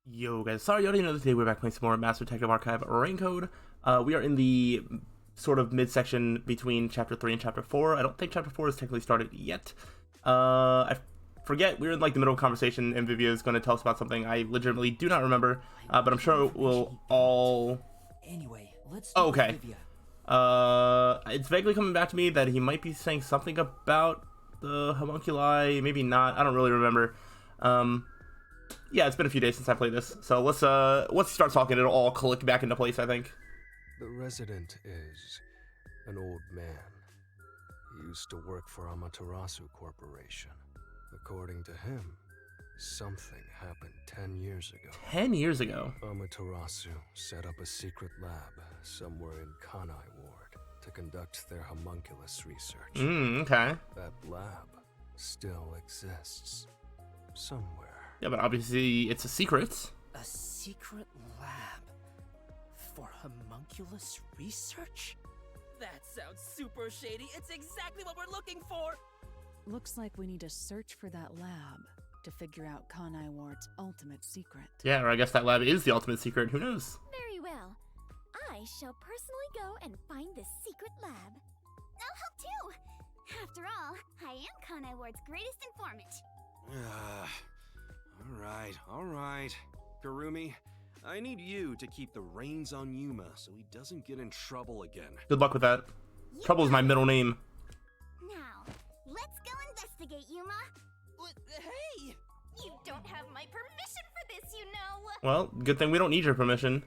Yo guys, sorry you already know this today we're back playing some more Master Detective Archive Rain Code. We are in the sort of midsection between Chapter 3 and Chapter 4. I don't think Chapter 4 is technically started yet. I forget, we're in like the middle of a conversation and Vivia is going to tell us about something I legitimately do not remember, but I'm sure we'll all... Anyway, let's Oh, okay. It's vaguely coming back to me that he might be saying something about the homunculi, maybe not, I don't really remember. Yeah, it's been a few days since I played this, so let's once he starts talking, it'll all click back into place, I think. The resident is an old man. He used to work for Amaterasu Corporation. According to him, something happened 10 years ago. 10 years ago? Amaterasu set up a secret lab somewhere in Kanai Ward to conduct their homunculus research. Okay. That lab still exists somewhere. Yeah, but obviously it's a secret. A secret lab for homunculus research? That sounds super shady. It's exactly what we're looking for. Looks like we need to search for that lab to figure out Kanai Ward's ultimate secret. Yeah, or I guess that lab is the ultimate secret. Who knows? Very well. I shall personally go and find the secret lab. I'll help too. After all, I am Kanai Ward's greatest informant. All right. Kurumi, I need you to keep the reins on Yuma so he doesn't get in trouble again. Good luck with that. Trouble is my middle name. Now, let's go investigate, Yuma. Hey! You don't have my permission for this, you know. Well, good thing we don't need your permission.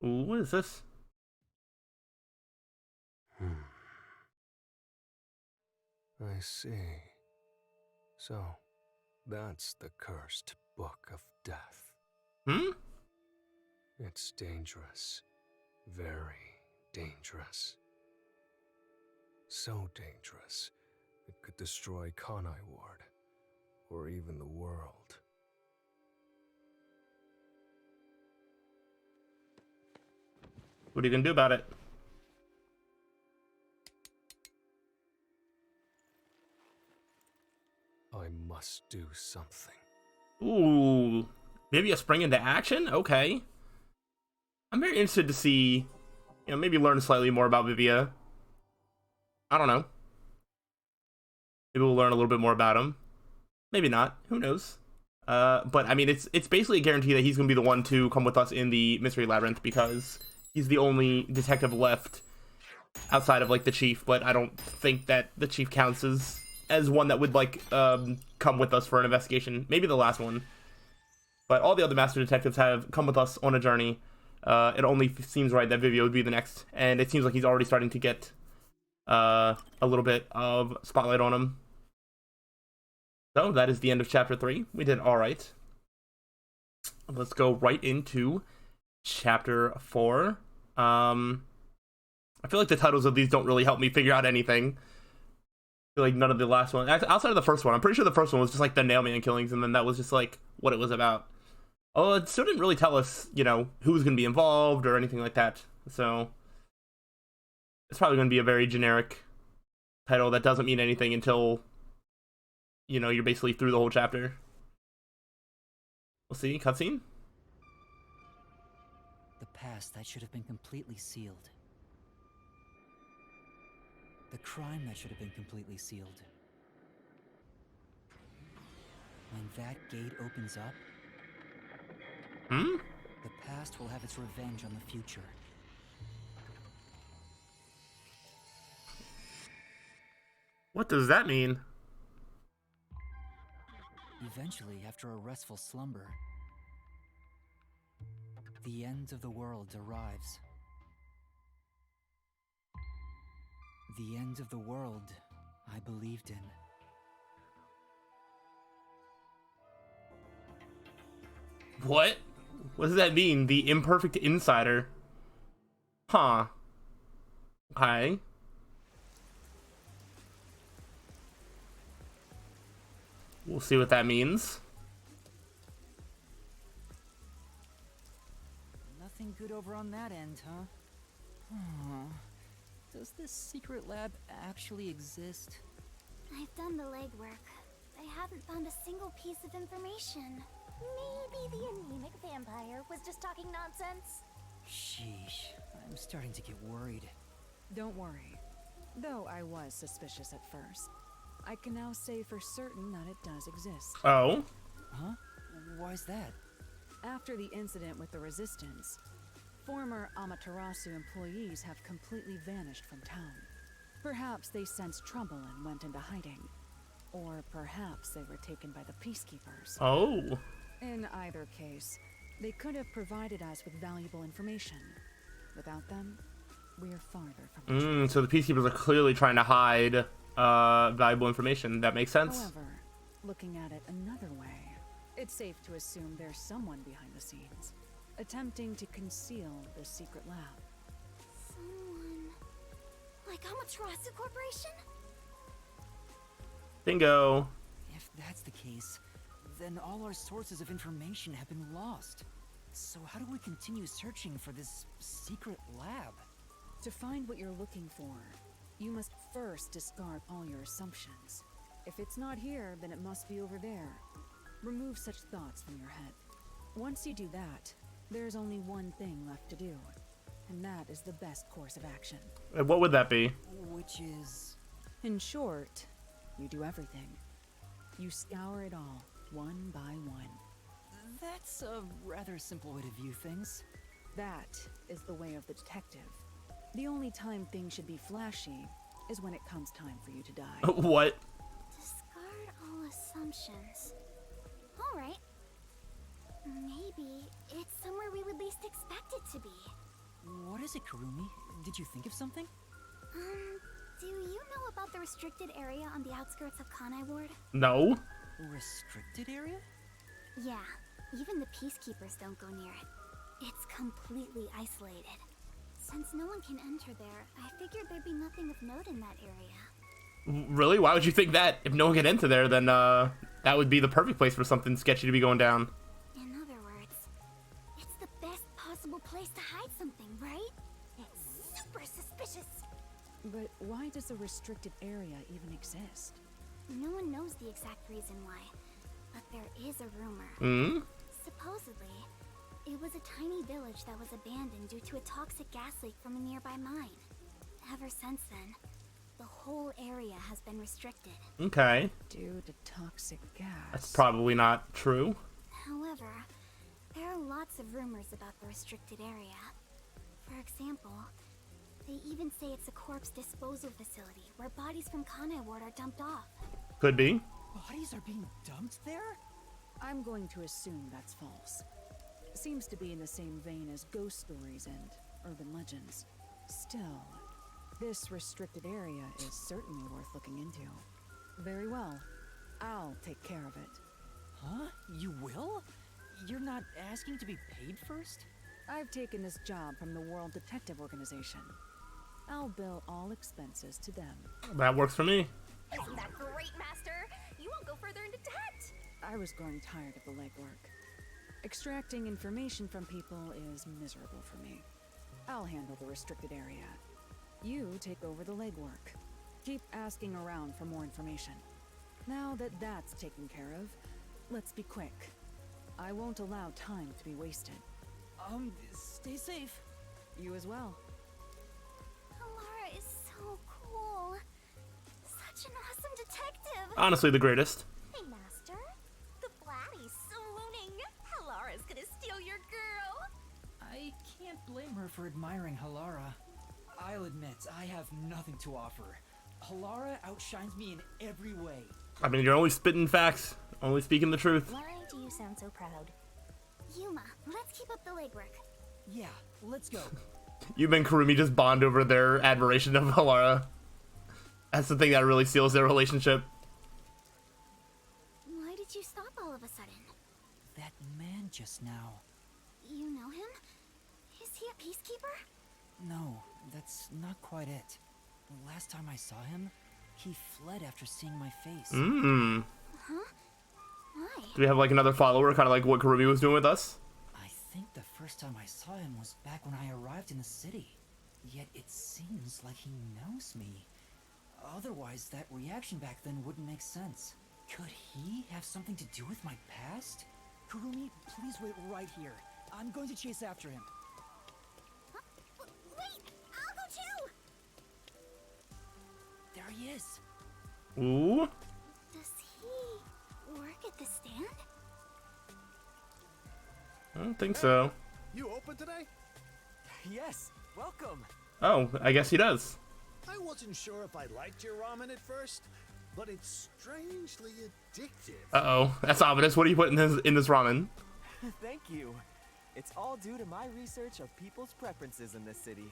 Ooh, what is this? I see. So, that's the cursed Book of Death. It's dangerous. Very dangerous. So dangerous, it could destroy Kanai Ward, or even the world. What are you gonna do about it? I must do something. Ooh, maybe a spring into action? Okay. I'm very interested to see, maybe learn slightly more about Vivia. I don't know. Maybe we'll learn a little bit more about him. Maybe not. Who knows? But I mean, it's basically a guarantee that he's gonna be the one to come with us in the mystery labyrinth because he's the only detective left outside of like the chief. But I don't think that the chief counts as one that would like come with us for an investigation. Maybe the last one. But all the other master detectives have come with us on a journey. It only seems right that Vivia would be the next, and it seems like he's already starting to get a little bit of spotlight on him. So that is the end of chapter 3. We did all right. Let's go right into chapter 4. I feel like the titles of these don't really help me figure out anything. I feel like none of the last one, outside of the first one, I'm pretty sure the first one was just like the Nailman killings, and then that was just like what it was about. Oh, it still didn't really tell us, who was going to be involved or anything like that. So it's probably going to be a very generic title that doesn't mean anything until, you're basically through the whole chapter. We'll see. Cutscene? The past that should have been completely sealed. The crime that should have been completely sealed. When that gate opens up, the past will have its revenge on the future. What does that mean? Eventually, after a restful slumber, the end of the world arrives. The end of the world I believed in. What? What does that mean? The imperfect insider? Huh. Okay. We'll see what that means. Nothing good over on that end, huh? Does this secret lab actually exist? I've done the legwork. I haven't found a single piece of information. Maybe the anemic vampire was just talking nonsense. Sheesh, I'm starting to get worried. Don't worry. Though I was suspicious at first, I can now say for certain that it does exist. Oh? Huh? Why's that? After the incident with the Resistance, former Amaterasu employees have completely vanished from town. Perhaps they sensed trouble and went into hiding. Or perhaps they were taken by the peacekeepers. Oh. In either case, they could have provided us with valuable information. Without them, we're farther from the truth. So the peacekeepers are clearly trying to hide valuable information. That makes sense. However, looking at it another way, it's safe to assume there's someone behind the scenes, attempting to conceal the secret lab. Someone... like Amaterasu Corporation? Bingo. If that's the case, then all our sources of information have been lost. So how do we continue searching for this secret lab? To find what you're looking for, you must first discard all your assumptions. If it's not here, then it must be over there. Remove such thoughts from your head. Once you do that, there's only one thing left to do, and that is the best course of action. And what would that be? Which is... In short, you do everything. You scour it all, one by one. That's a rather simple way to view things. That is the way of the detective. The only time things should be flashy is when it comes time for you to die. What? Discard all assumptions. Alright. Maybe it's somewhere we would least expect it to be. What is it, Karumi? Did you think of something? Do you know about the restricted area on the outskirts of Kanai Ward? No. Restricted area? Yeah, even the peacekeepers don't go near it. It's completely isolated. Since no one can enter there, I figured there'd be nothing of note in that area. Really? Why would you think that? If no one get into there, then that would be the perfect place for something sketchy to be going down. In other words, it's the best possible place to hide something, right? It's super suspicious. But why does a restricted area even exist? No one knows the exact reason why, but there is a rumor. Hmm? Supposedly, it was a tiny village that was abandoned due to a toxic gas leak from a nearby mine. Ever since then, the whole area has been restricted. Okay. Due to toxic gas. That's probably not true. However, there are lots of rumors about the restricted area. For example, they even say it's a corpse disposal facility where bodies from Kanai Ward are dumped off. Could be. Bodies are being dumped there? I'm going to assume that's false. Seems to be in the same vein as ghost stories and urban legends. Still, this restricted area is certainly worth looking into. Very well. I'll take care of it. Huh? You will? You're not asking to be paid first? I've taken this job from the World Detective Organization. I'll bill all expenses to them. That works for me. Isn't that great, Master? You won't go further into debt. I was growing tired of the legwork. Extracting information from people is miserable for me. I'll handle the restricted area. You take over the legwork. Keep asking around for more information. Now that that's taken care of, let's be quick. I won't allow time to be wasted. Stay safe. You as well. Halara is so cool. Such an awesome detective. Honestly, the greatest. Hey, Master. The Blatty's swooning. Halara's gonna steal your girl. I can't blame her for admiring Halara. I'll admit, I have nothing to offer. Halara outshines me in every way. I mean, you're only spitting facts, only speaking the truth. Why do you sound so proud? Yuma, let's keep up the legwork. Yeah, let's go. You and Karumi just bond over their admiration of Halara. That's the thing that really seals their relationship. Why did you stop all of a sudden? That man just now. You know him? Is he a peacekeeper? No, that's not quite it. The last time I saw him, he fled after seeing my face. Mmm. Huh? Why? Do we have like another follower, kind of like what Karumi was doing with us? I think the first time I saw him was back when I arrived in the city. Yet it seems like he knows me. Otherwise, that reaction back then wouldn't make sense. Could he have something to do with my past? Kurumi, please wait right here. I'm going to chase after him. Wait! I'll go too! There he is. Ooh. Does he work at the stand? I don't think so. You open today? Yes, welcome. Oh, I guess he does. I wasn't sure if I liked your ramen at first, but it's strangely addictive. Uh-oh, that's ominous. What do you put in this ramen? Thank you. It's all due to my research of people's preferences in this city.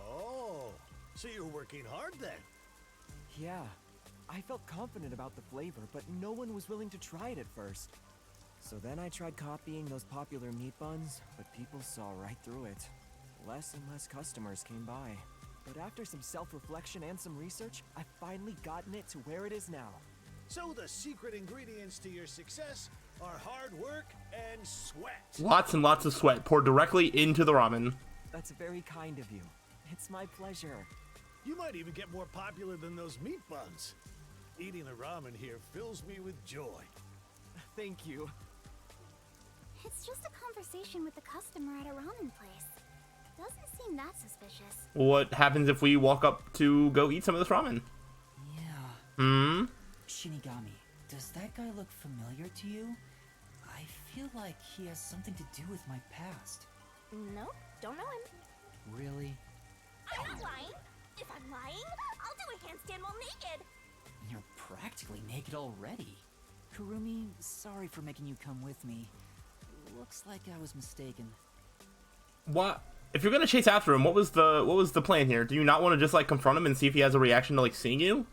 Oh, so you're working hard then? Yeah, I felt confident about the flavor, but no one was willing to try it at first. So then I tried copying those popular meat buns, but people saw right through it. Less and less customers came by. But after some self-reflection and some research, I've finally gotten it to where it is now. So the secret ingredients to your success are hard work and sweat. Lots and lots of sweat poured directly into the ramen. That's very kind of you. It's my pleasure. You might even get more popular than those meat buns. Eating the ramen here fills me with joy. Thank you. It's just a conversation with the customer at a ramen place. Doesn't seem that suspicious. What happens if we walk up to go eat some of this ramen? Yeah. Shinigami, does that guy look familiar to you? I feel like he has something to do with my past. Nope, don't know him. Really? I'm not lying. If I'm lying, I'll do a handstand while naked. You're practically naked already. Kurumi, sorry for making you come with me. Looks like I was mistaken. What? If you're gonna chase after him, what was the plan here? Do you not want to just like confront him and see if he has a reaction to like seeing you?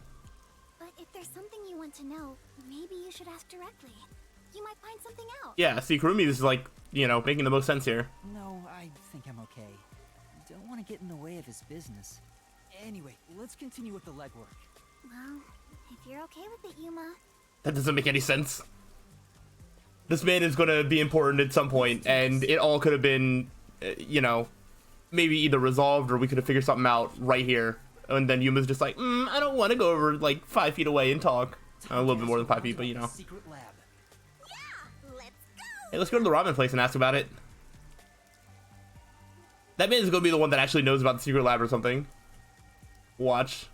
But if there's something you want to know, maybe you should ask directly. You might find something out. Yeah, see, Kurumi is like, you know, making the most sense here. No, I think I'm okay. Don't want to get in the way of his business. Anyway, let's continue with the legwork. Well, if you're okay with it, Yuma. That doesn't make any sense. This man is gonna be important at some point, and it all could have been, you know, maybe either resolved or we could have figured something out right here. And then Yuma's just like, I don't want to go over like 5 feet away and talk. A little bit more than 5 feet, but you know. Secret lab. Yeah, let's go. Hey, let's go to the ramen place and ask about it. That man is gonna be the one that actually knows about the secret lab or something. Watch.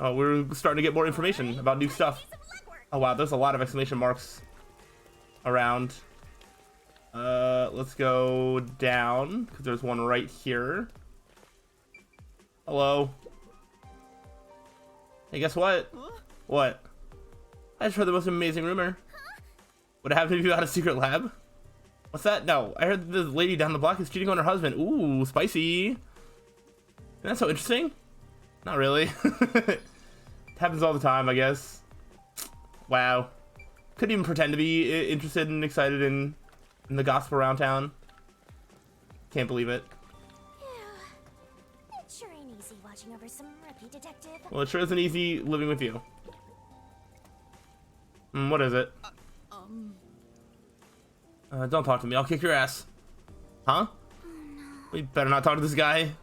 Oh, we're starting to get more information about new stuff. Oh wow, there's a lot of exclamation marks around. Let's go down, because there's one right here. Hello. Hey, guess what? What? I just heard the most amazing rumor. What happened if you had a secret lab? What's that? No, I heard the lady down the block is cheating on her husband. Ooh, spicy. That's so interesting. Not really. It happens all the time, I guess. Wow. Couldn't even pretend to be interested and excited in the gossip around town. Can't believe it. Yeah. It sure ain't easy watching over some rookie detective. Well, it sure isn't easy living with you. What is it? Don't talk to me. I'll kick your ass. Huh? Oh, no. We better not talk to this guy. I'm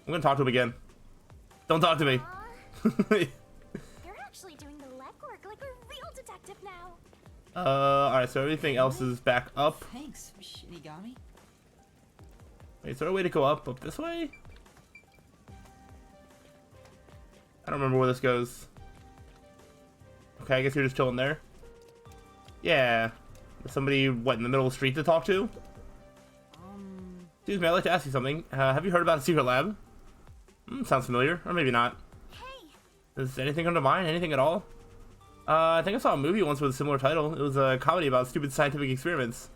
gonna talk to him again. Don't talk to me. You're actually doing the legwork like a real detective now. Alright, so everything else is back up. Thanks, Shinigami. Wait, is there a way to go up? Up this way? I don't remember where this goes. Okay, I guess you're just chilling there. Yeah. There's somebody, what, in the middle of the street to talk to? Excuse me, I'd like to ask you something. Have you heard about a secret lab? Sounds familiar, or maybe not. Hey. Does anything come to mind? Anything at all? I think I saw a movie once with a similar title. It was a comedy about stupid scientific experiments.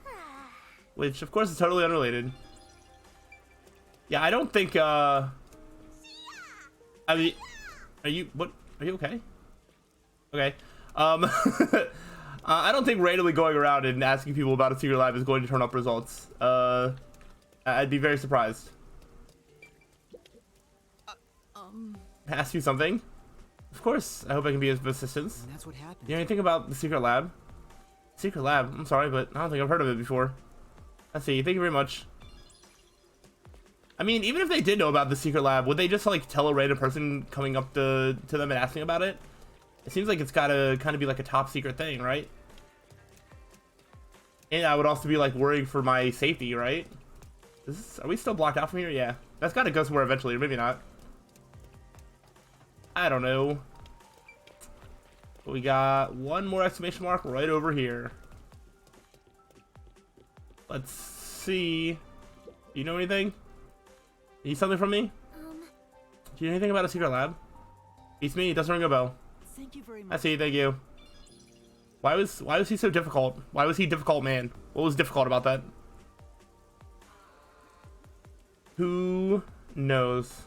Which, of course, is totally unrelated. Yeah, I don't think, I mean, are you okay? Okay. I don't think randomly going around and asking people about a secret lab is going to turn up results. I'd be very surprised. Ask you something? Of course. I hope I can be of assistance. And that's what happened. You know anything about the secret lab? Secret lab? I'm sorry, but I don't think I've heard of it before. Let's see. Thank you very much. I mean, even if they did know about the secret lab, would they just like tell a random person coming up to them and asking about it? It seems like it's gotta kind of be like a top secret thing, right? And I would also be like worrying for my safety, right? Are we still blocked out from here? Yeah. That's gotta go somewhere eventually, or maybe not. I don't know. We got one more exclamation mark right over here. Let's see. Do you know anything? Need something from me? Do you know anything about a secret lab? It's me. It doesn't ring a bell. Thank you very much. I see. Thank you. Why was he so difficult? Why was he difficult, man? What was difficult about that? Who knows?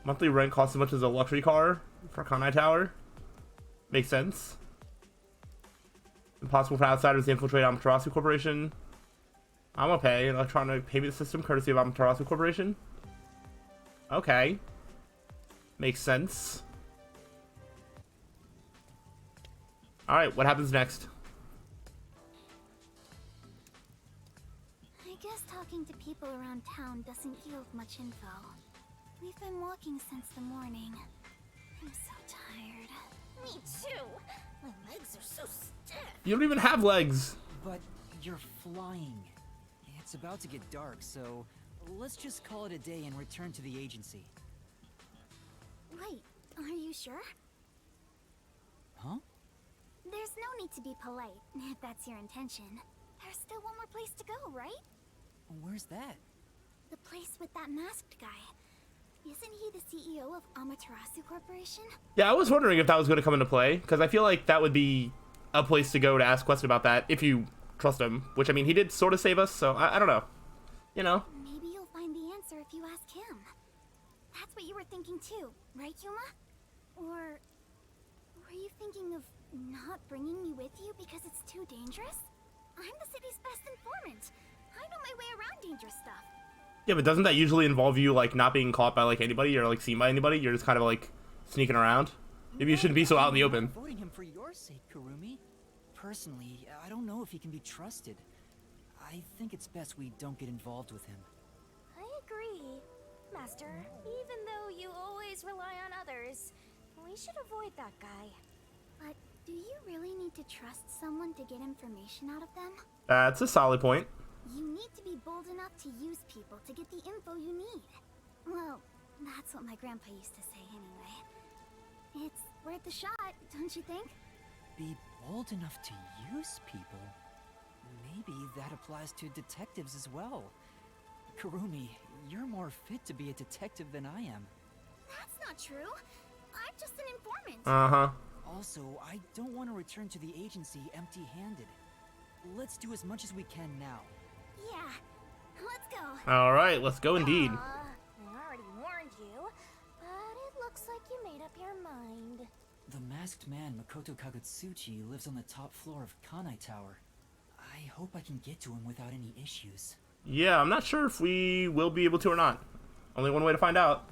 Monthly rent costs as much as a luxury car for Kanai Tower. Makes sense. Impossible for outsiders to infiltrate Amaterasu Corporation. I'm gonna pay an electronic payment system courtesy of Amaterasu Corporation. Okay. Makes sense. Alright, what happens next? I guess talking to people around town doesn't yield much info. We've been walking since the morning. I'm so tired. Me too. My legs are so stiff. You don't even have legs. But you're flying. It's about to get dark, so let's just call it a day and return to the agency. Wait, are you sure? Huh? There's no need to be polite, if that's your intention. There's still one more place to go, right? Where's that? The place with that masked guy. Isn't he the CEO of Amaterasu Corporation? Yeah, I was wondering if that was going to come into play, because I feel like that would be a place to go to ask questions about that, if you trust him. Which, I mean, he did sort of save us, so I don't know. You know? Maybe you'll find the answer if you ask him. That's what you were thinking too, right, Yuma? Or were you thinking of not bringing me with you because it's too dangerous? I'm the city's best informant. I know my way around dangerous stuff. Yeah, but doesn't that usually involve you, like, not being caught by, like, anybody or, like, seen by anybody? You're just kind of, like, sneaking around? Maybe you shouldn't be so out in the open. I'm voting him for your sake, Kurumi. Personally, I don't know if he can be trusted. I think it's best we don't get involved with him. I agree, Master. Even though you always rely on others, we should avoid that guy. But do you really need to trust someone to get information out of them? That's a solid point. You need to be bold enough to use people to get the info you need. Well, that's what my grandpa used to say anyway. It's worth a shot, don't you think? Be bold enough to use people? Maybe that applies to detectives as well. Kurumi, you're more fit to be a detective than I am. That's not true. I'm just an informant. Uh-huh. Also, I don't want to return to the agency empty-handed. Let's do as much as we can now. Yeah, let's go. Alright, let's go indeed. I already warned you, but it looks like you made up your mind. The masked man Makoto Kagutsuchi lives on the top floor of Kanai Tower. I hope I can get to him without any issues. Yeah, I'm not sure if we will be able to or not. Only one way to find out.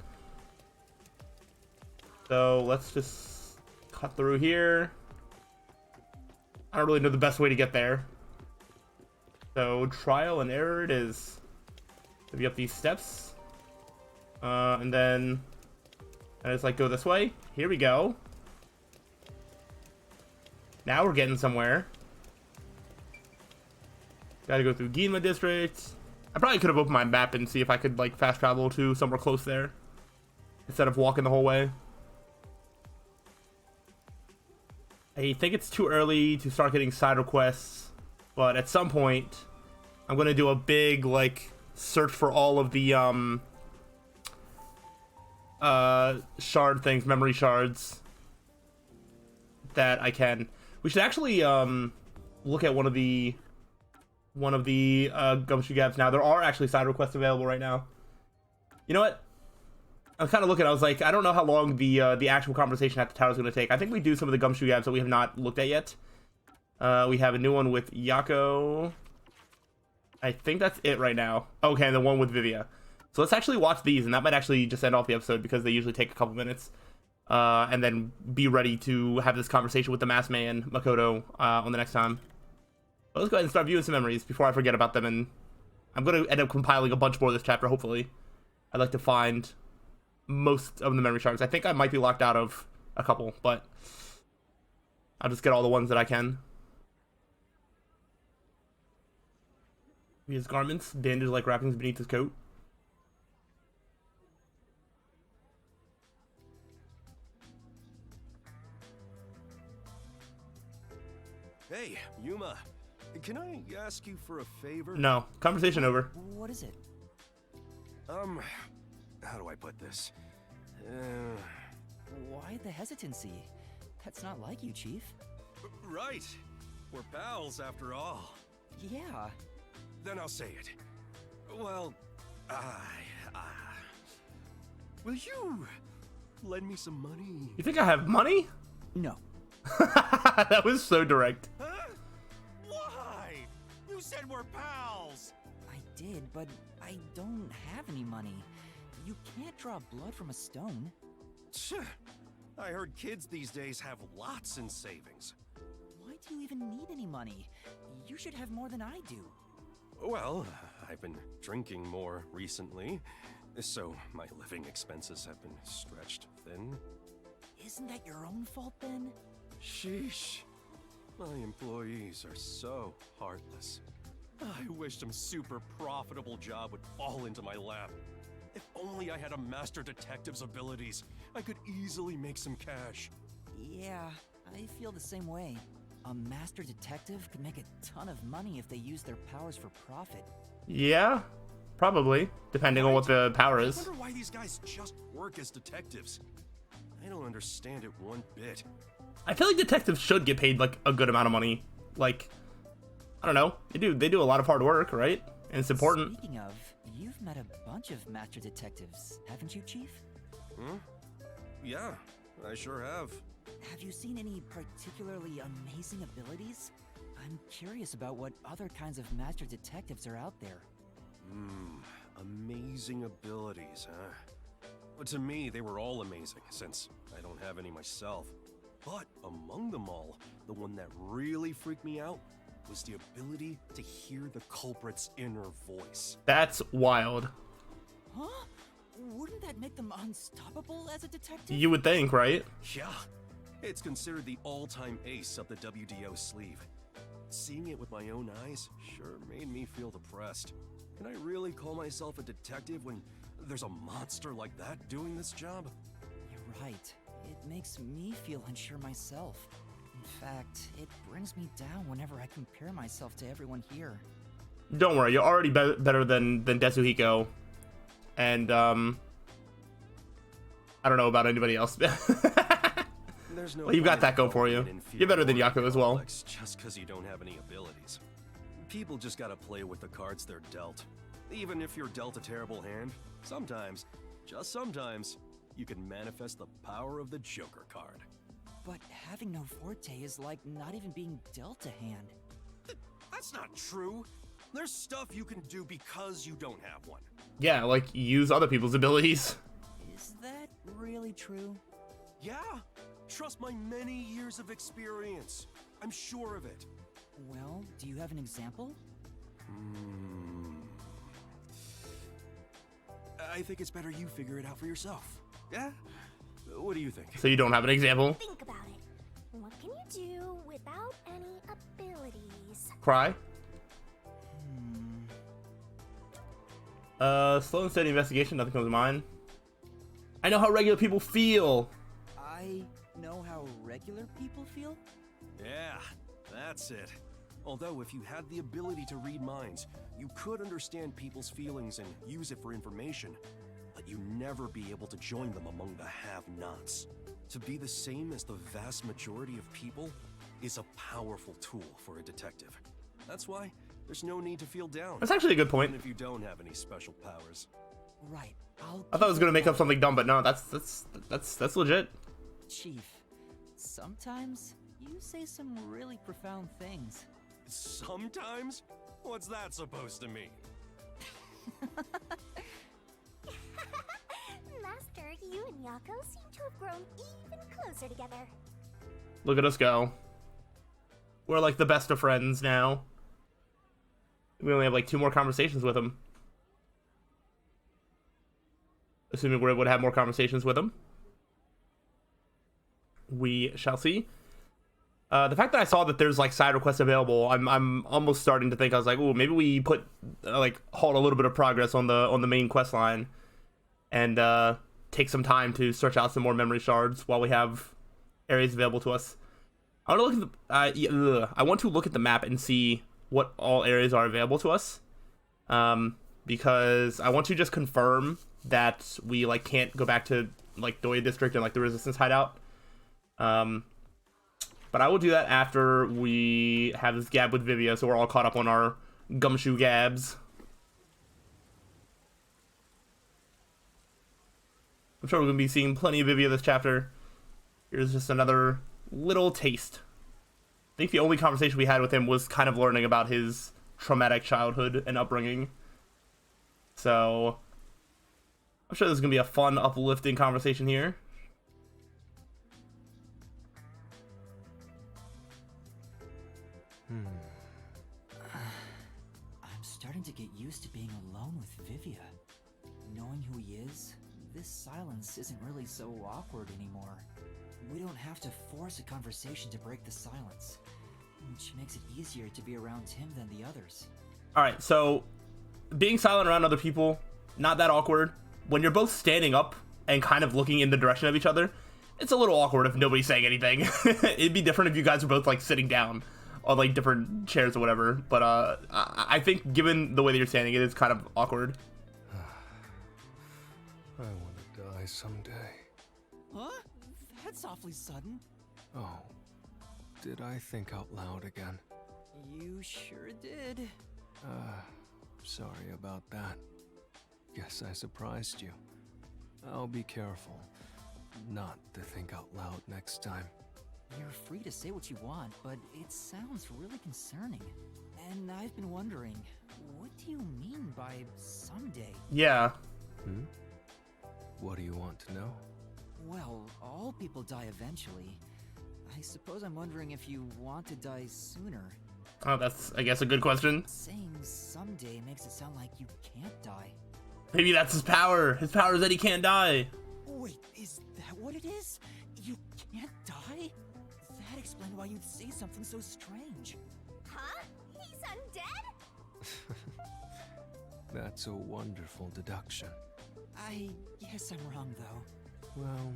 So, let's just cut through here. I don't really know the best way to get there. So, trial and error it is. Maybe up these steps. And then I just like go this way. Here we go. Now we're getting somewhere. Gotta go through Ginma District. I probably could have opened my map and see if I could like fast travel to somewhere close there. Instead of walking the whole way. I think it's too early to start getting side requests. But at some point, I'm going to do a big like search for all of the shard things, memory shards that I can. We should actually look at one of the gumshoe gaps now. There are actually side requests available right now. You know what? I'm kind of looking. I was like, I don't know how long the actual conversation at the tower is going to take. I think we do some of the gumshoe gaps that we have not looked at yet. We have a new one with Yako. I think that's it right now. Okay, and the one with Vivia. So let's actually watch these, and that might actually just end off the episode because they usually take a couple minutes. And then be ready to have this conversation with the masked man, Makoto, on the next time. But let's go ahead and start viewing some memories before I forget about them, and I'm going to end up compiling a bunch more of this chapter, hopefully. I'd like to find most of the memory shards. I think I might be locked out of a couple, but I'll just get all the ones that I can. His garments, bandage-like wrappings beneath his coat. Hey, Yuma. Can I ask you for a favor? No. Conversation over. What is it? How do I put this? Why the hesitancy? That's not like you, Chief. Right. We're pals after all. Yeah. Then I'll say it. Well, will you lend me some money? You think I have money? No. That was so direct. Huh? Why? You said we're pals! I did, but I don't have any money. You can't draw blood from a stone. Tch, I heard kids these days have lots in savings. Why do you even need any money? You should have more than I do. Well, I've been drinking more recently, so my living expenses have been stretched thin. Isn't that your own fault then? Sheesh. My employees are so heartless. I wish some super profitable job would fall into my lap. If only I had a master detective's abilities, I could easily make some cash. Yeah, I feel the same way. A master detective could make a ton of money if they use their powers for profit. Yeah, probably, depending on what the power I is. wonder why these guys just work as detectives. I don't understand it one bit. I feel like detectives should get paid like a good amount of money. Like, I don't know, they do a lot of hard work, right? And it's important. Speaking of, you've met a bunch of master detectives, haven't you, Chief? Hmm? Yeah, I sure have. Have you seen any particularly amazing abilities? I'm curious about what other kinds of master detectives are out there. Amazing abilities, huh? Well, to me, they were all amazing, since I don't have any myself. But among them all, the one that really freaked me out was the ability to hear the culprit's inner voice. That's wild. Huh? Wouldn't that make them unstoppable as a detective? You would think, right? Yeah, it's considered the all-time ace up the WDO sleeve. Seeing it with my own eyes sure made me feel depressed. Can I really call myself a detective when there's a monster like that doing this job? You're right. It makes me feel unsure myself. In fact, it brings me down whenever I compare myself to everyone here. Don't worry, you're already better than Tetsuhiko. And, I don't know about anybody else. There's no Well, you've got that going for you. You're better than Yaku as well. Just because you don't have any abilities. People just gotta play with the cards they're dealt. Even if you're dealt a terrible hand, sometimes, just sometimes, you can manifest the power of the Joker card. But having no forte is like not even being dealt a hand. That's not true. There's stuff you can do because you don't have one. Yeah, like, use other people's abilities. Is that really true? Yeah, trust my many years of experience. I'm sure of it. Well, do you have an example? I think it's better you figure it out for yourself. Yeah? What do you think? So you don't have an example? Think about it. What can you do without any abilities? Cry? Slow and steady investigation, nothing comes to mind. I know how regular people feel. I know how regular people feel? Yeah, that's it. Although if you had the ability to read minds, you could understand people's feelings and use it for information, but you'd never be able to join them among the have-nots. To be the same as the vast majority of people is a powerful tool for a detective. That's why there's no need to feel down. That's actually a good point. Even if you don't have any special powers. Right. I thought I was gonna make up something dumb, but no, that's legit. Chief, sometimes you say some really profound things. Sometimes? What's that supposed to mean? Master, you and Yako seem to have grown even closer together. Look at us go. We're like the best of friends now. We only have like 2 more conversations with him. assuming we're able to have more conversations with him. We shall see. The fact that I saw that there's like side requests available, I'm almost starting to think, I was like, oh, maybe we put like halt a little bit of progress on the main quest line, and take some time to search out some more memory shards while we have areas available to us. I want to look at the I want to look at the map and see what all areas are available to us, because I want to just confirm that we like can't go back to like Doya District and like the Resistance hideout. But I will do that after we have this gab with Vivia, so we're all caught up on our gumshoe gabs. I'm sure we're going to be seeing plenty of Vivia this chapter. Here's just another little taste. I think the only conversation we had with him was kind of learning about his traumatic childhood and upbringing. So I'm sure there's going to be a fun, uplifting conversation here. I'm starting to get used to being alone with Vivia. Knowing who he is, this silence isn't really so awkward anymore. We don't have to force a conversation to break the silence, which makes it easier to be around him than the others. Alright, so being silent around other people, not that awkward. When you're both standing up and kind of looking in the direction of each other, it's a little awkward if nobody's saying anything. It'd be different if you guys were both like sitting down on like different chairs or whatever, but I think given the way that you're standing, it is kind of awkward. I want to die someday. Huh? That's awfully sudden. Oh, did I think out loud again? You sure did. Sorry about that. Guess I surprised you. I'll be careful not to think out loud next time. You're free to say what you want, but it sounds really concerning. And I've been wondering, what do you mean by someday? Yeah. What do you want to know? Well, all people die eventually. I suppose I'm wondering if you want to die sooner. Oh, that's, I guess, a good question. Saying someday makes it sound like you can't die. Maybe that's his power. His power is that he can't die. Wait, is that what it is? You can't die? That explains why you'd say something so strange. Huh? He's undead? That's a wonderful deduction. I guess I'm wrong, though. Well,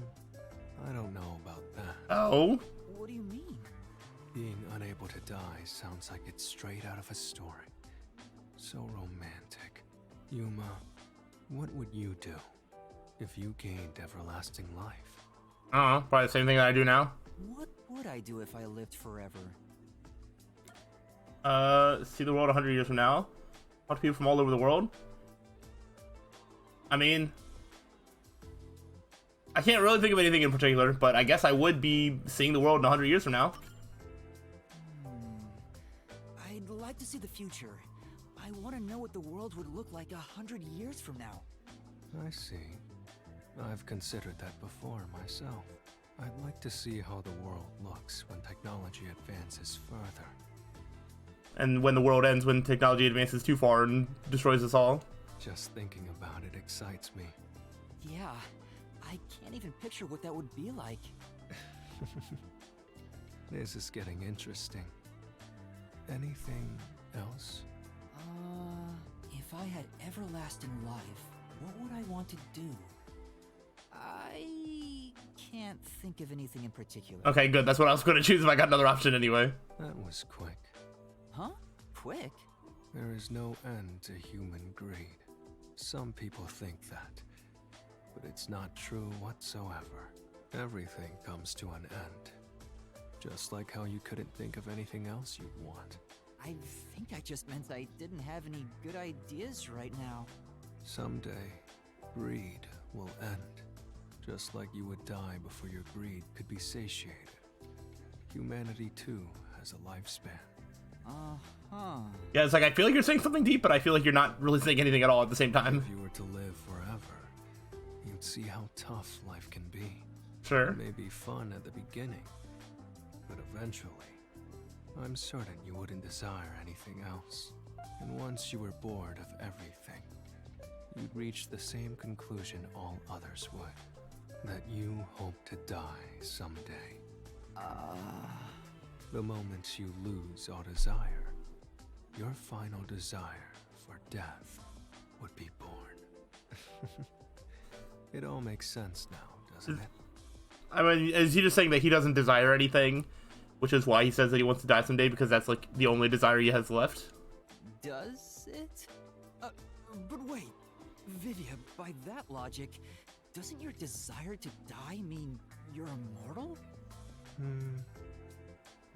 I don't know about that. Oh? What do you mean? Being unable to die sounds like it's straight out of a story. So romantic. Yuma, what would you do if you gained everlasting life? Probably the same thing that I do now. What would I do if I lived forever? See the world 100 years from now. Talk to people from all over the world. I mean, I can't really think of anything in particular, but I guess I would be seeing the world in 100 years from now. I'd like to see the future. I want to know what the world would look like 100 years from now. I see. I've considered that before myself. I'd like to see how the world looks when technology advances further. And when the world ends, when technology advances too far and destroys us all. Just thinking about it excites me. Yeah, I can't even picture what that would be like. This is getting interesting. Anything else? If I had everlasting life, what would I want to do? I can't think of anything in particular. Okay, good. That's what I was going to choose if I got another option anyway. That was quick. Huh? Quick? There is no end to human greed. Some people think that, but it's not true whatsoever. Everything comes to an end. Just like how you couldn't think of anything else you'd want. I think I just meant I didn't have any good ideas right now. Someday, greed will end. Just like you would die before your greed could be satiated. Humanity too has a lifespan. Yeah, it's like I feel like you're saying something deep, but I feel like you're not really saying anything at all at the same time. If you were to live forever, you'd see how tough life can be. Sure. It may be fun at the beginning, but eventually, I'm certain you wouldn't desire anything else. And once you were bored of everything, you'd reach the same conclusion all others would. That you hope to die someday. The moment you lose all desire, your final desire for death would be born. It all makes sense now, doesn't it? I mean, is he just saying that he doesn't desire anything, which is why he says that he wants to die someday, because that's like the only desire he has left? Does it? But wait, Vivia, by that logic, doesn't your desire to die mean you're immortal?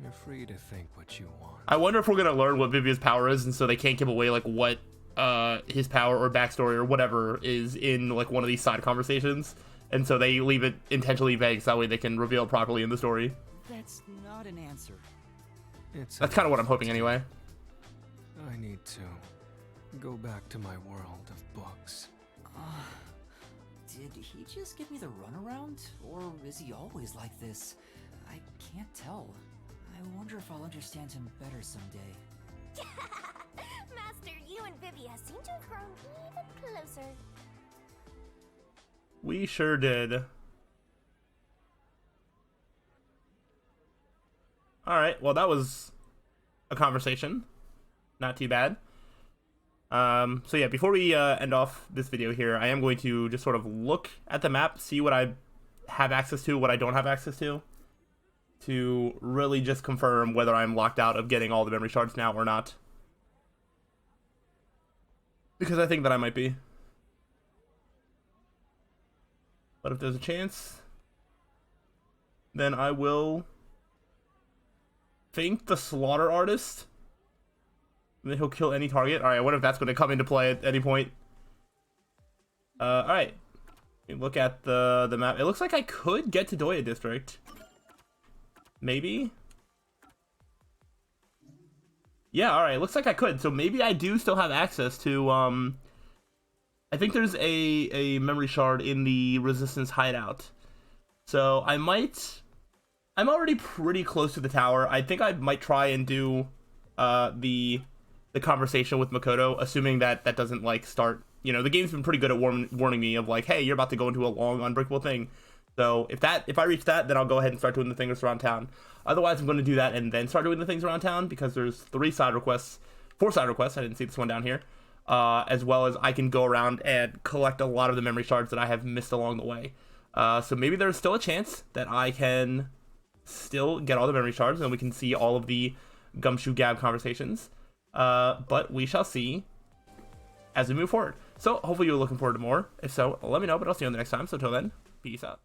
You're free to think what you want. I wonder if we're gonna learn what Vivia's power is, and so they can't give away like what his power or backstory or whatever is in like one of these side conversations, and so they leave it intentionally vague so that way they can reveal it properly in the story. That's not an answer. That's kind of what I'm hoping anyway. I need to go back to my world of books. Did he just give me the runaround? Or is he always like this? I can't tell. I wonder if I'll understand him better someday. Master, you and Vivia seem to have grown even closer. We sure did. Alright, well that was a conversation. Not too bad. So yeah, before we end off this video here, I am going to just sort of look at the map, see what I have access to, what I don't have access to really just confirm whether I'm locked out of getting all the memory shards now or not. Because I think that I might be. But if there's a chance, then I will think the slaughter artist. And then he'll kill any target. Alright, I wonder if that's going to come into play at any point. Alright. Look at the map. It looks like I could get to Doya District. Maybe? Yeah, alright. Looks like I could. So maybe I do still have access to, I think there's a memory shard in the Resistance hideout. So I'm already pretty close to the tower. I think I might try and do the conversation with Makoto, assuming that that doesn't like start, you know, the game's been pretty good at warning me of like, hey, you're about to go into a long unbreakable thing. So if I reach that, then I'll go ahead and start doing the things around town. Otherwise, I'm going to do that and then start doing the things around town, because there's 4 side requests. I didn't see this one down here. As well as I can go around and collect a lot of the memory shards that I have missed along the way. So maybe there's still a chance that I can still get all the memory shards and we can see all of the Gumshoe Gab conversations. But we shall see as we move forward. So hopefully you're looking forward to more. If so, let me know, but I'll see you on the next time. So till then, peace out.